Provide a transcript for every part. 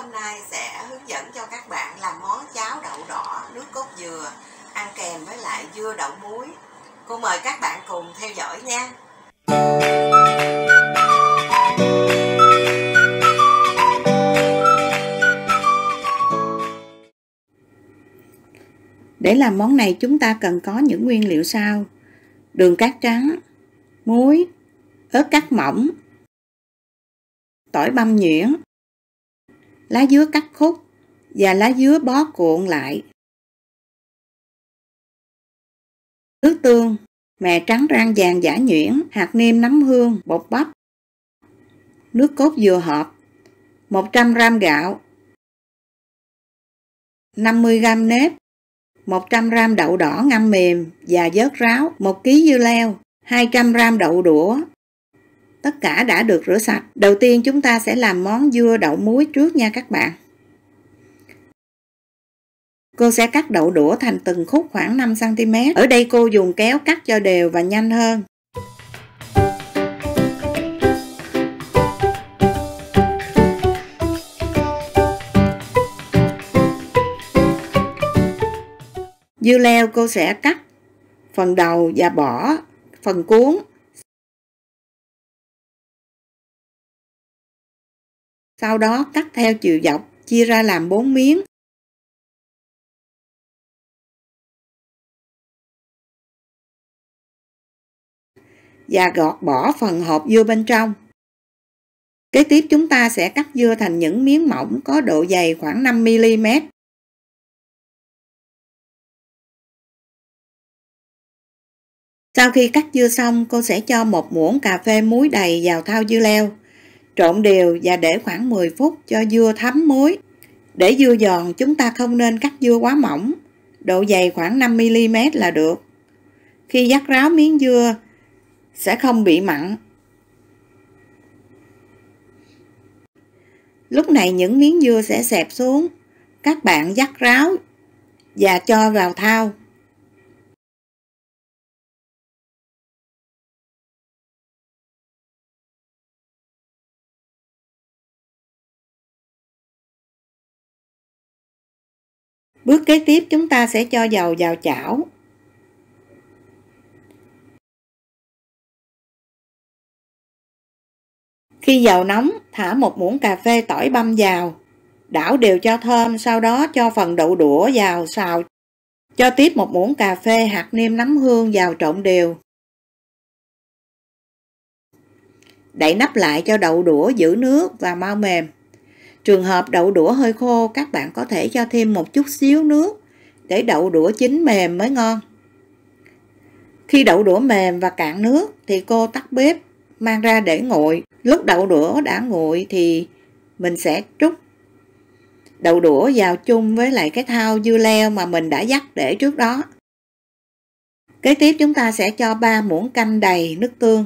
hôm nay sẽ hướng dẫn cho các bạn làm món cháo đậu đỏ nước cốt dừa ăn kèm với lại dưa đậu muối. Cô mời các bạn cùng theo dõi nha. Để làm món này chúng ta cần có những nguyên liệu sau: đường cát trắng, muối, ớt cắt mỏng, tỏi băm nhuyễn, lá dứa cắt khúc và lá dứa bó cuộn lại, nước tương, mè trắng rang vàng giã nhuyễn, hạt nêm nấm hương, bột bắp, nước cốt dừa hộp, 100g gạo, 50g nếp, 100g đậu đỏ ngâm mềm và vớt ráo, 1 kg dưa leo, 200g đậu đũa. Tất cả đã được rửa sạch. Đầu tiên chúng ta sẽ làm món dưa đậu muối trước nha các bạn. Cô sẽ cắt đậu đũa thành từng khúc khoảng 5 cm. Ở đây cô dùng kéo cắt cho đều và nhanh hơn. Dưa leo cô sẽ cắt phần đầu và bỏ phần cuống. Sau đó cắt theo chiều dọc, chia ra làm 4 miếng. Và gọt bỏ phần hộp dưa bên trong. Kế tiếp chúng ta sẽ cắt dưa thành những miếng mỏng có độ dày khoảng 5 mm. Sau khi cắt dưa xong, cô sẽ cho 1 muỗng cà phê muối đầy vào thau dưa leo. Trộn đều và để khoảng 10 phút cho dưa thấm muối. Để dưa giòn, chúng ta không nên cắt dưa quá mỏng, độ dày khoảng 5 mm là được. Khi vắt ráo miếng dưa sẽ không bị mặn. Lúc này những miếng dưa sẽ xẹp xuống. Các bạn vắt ráo và cho vào thau. Bước kế tiếp chúng ta sẽ cho dầu vào chảo. Khi dầu nóng, thả 1 muỗng cà phê tỏi băm vào, đảo đều cho thơm, sau đó cho phần đậu đũa vào xào. Cho tiếp 1 muỗng cà phê hạt nêm nấm hương vào trộn đều. Đậy nắp lại cho đậu đũa giữ nước và mau mềm. Trường hợp đậu đũa hơi khô, các bạn có thể cho thêm một chút xíu nước để đậu đũa chín mềm mới ngon. Khi đậu đũa mềm và cạn nước thì cô tắt bếp, mang ra để nguội. Lúc đậu đũa đã nguội thì mình sẽ trút đậu đũa vào chung với lại cái thau dưa leo mà mình đã vắt để trước đó. Kế tiếp chúng ta sẽ cho 3 muỗng canh đầy nước tương.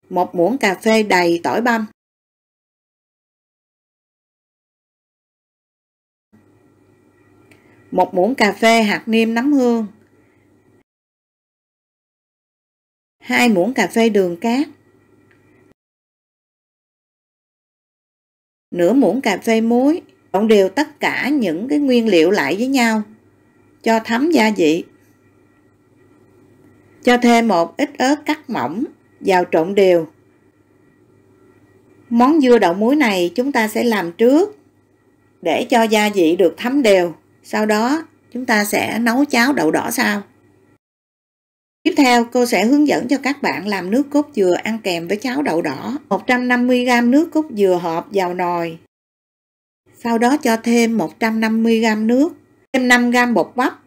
Một muỗng cà phê đầy tỏi băm. Một muỗng cà phê hạt nêm nấm hương. 2 muỗng cà phê đường cát. Nửa muỗng cà phê muối. Trộn đều tất cả những cái nguyên liệu lại với nhau cho thấm gia vị. Cho thêm một ít ớt cắt mỏng vào trộn đều. Món dưa đậu muối này chúng ta sẽ làm trước để cho gia vị được thấm đều. Sau đó chúng ta sẽ nấu cháo đậu đỏ sau. Tiếp theo cô sẽ hướng dẫn cho các bạn làm nước cốt dừa ăn kèm với cháo đậu đỏ. 150g nước cốt dừa hộp vào nồi. Sau đó cho thêm 150g nước, thêm 5g bột bắp,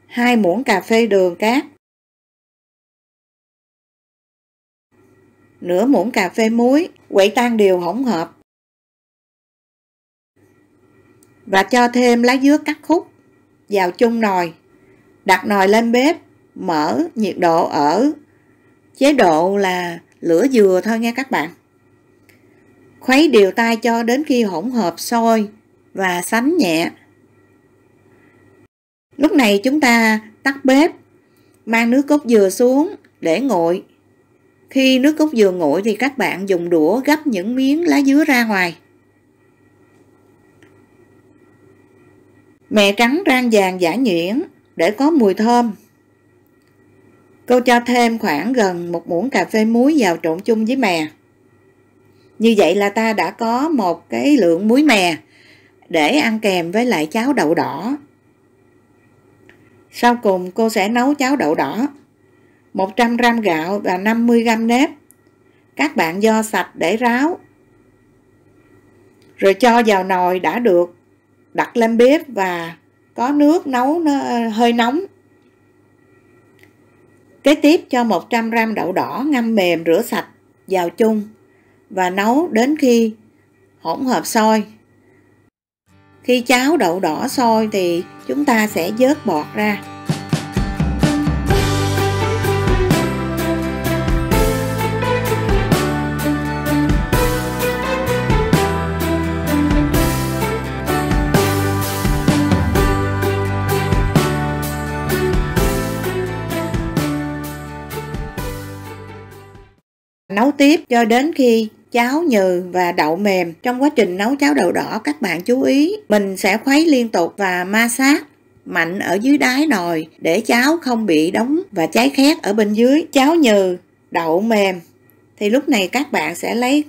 2 muỗng cà phê đường cát, nửa muỗng cà phê muối, quậy tan đều hỗn hợp. Và cho thêm lá dứa cắt khúc vào chung nồi. Đặt nồi lên bếp, mở nhiệt độ ở chế độ là lửa vừa thôi nha các bạn. Khuấy đều tay cho đến khi hỗn hợp sôi và sánh nhẹ. Lúc này chúng ta tắt bếp, mang nước cốt dừa xuống để nguội Khi nước cốt dừa nguội thì các bạn dùng đũa gấp những miếng lá dứa ra ngoài. Mè trắng rang vàng giã nhuyễn để có mùi thơm. Cô cho thêm khoảng gần 1 muỗng cà phê muối vào trộn chung với mè. Như vậy là ta đã có một cái lượng muối mè để ăn kèm với lại cháo đậu đỏ. Sau cùng cô sẽ nấu cháo đậu đỏ. 100g gạo và 50g nếp. Các bạn vo sạch để ráo. Rồi cho vào nồi đã được đặt lên bếp và có nước nấu hơi nóng. Kế tiếp cho 100g đậu đỏ ngâm mềm rửa sạch vào chung và nấu đến khi hỗn hợp sôi. Khi cháo đậu đỏ sôi thì chúng ta sẽ vớt bọt ra. Nấu tiếp cho đến khi cháo nhừ và đậu mềm. Trong quá trình nấu cháo đậu đỏ các bạn chú ý mình sẽ khuấy liên tục và ma sát mạnh ở dưới đáy nồi để cháo không bị đóng và cháy khét ở bên dưới. Cháo nhừ, đậu mềm thì lúc này các bạn sẽ lấy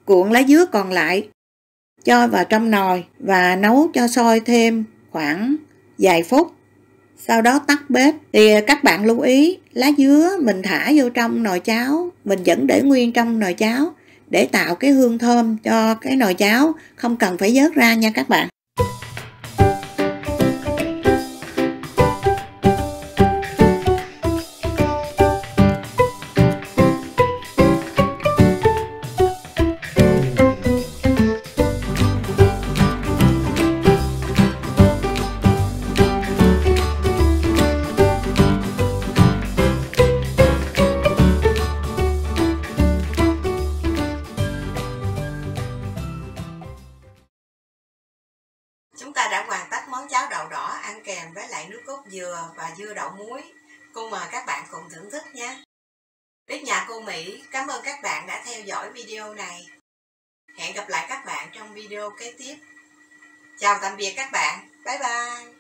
cuộn lá dứa còn lại cho vào trong nồi và nấu cho sôi thêm khoảng vài phút. Sau đó tắt bếp. Thì các bạn lưu ý lá dứa mình thả vô trong nồi cháo, mình vẫn để nguyên trong nồi cháo để tạo cái hương thơm cho cái nồi cháo, không cần phải vớt ra nha các bạn. Chúng ta đã hoàn tất món cháo đậu đỏ ăn kèm với lại nước cốt dừa và dưa đậu muối. Cô mời các bạn cùng thưởng thức nhé. Bếp nhà cô Mỹ cảm ơn các bạn đã theo dõi video này. Hẹn gặp lại các bạn trong video kế tiếp. Chào tạm biệt các bạn. Bye bye.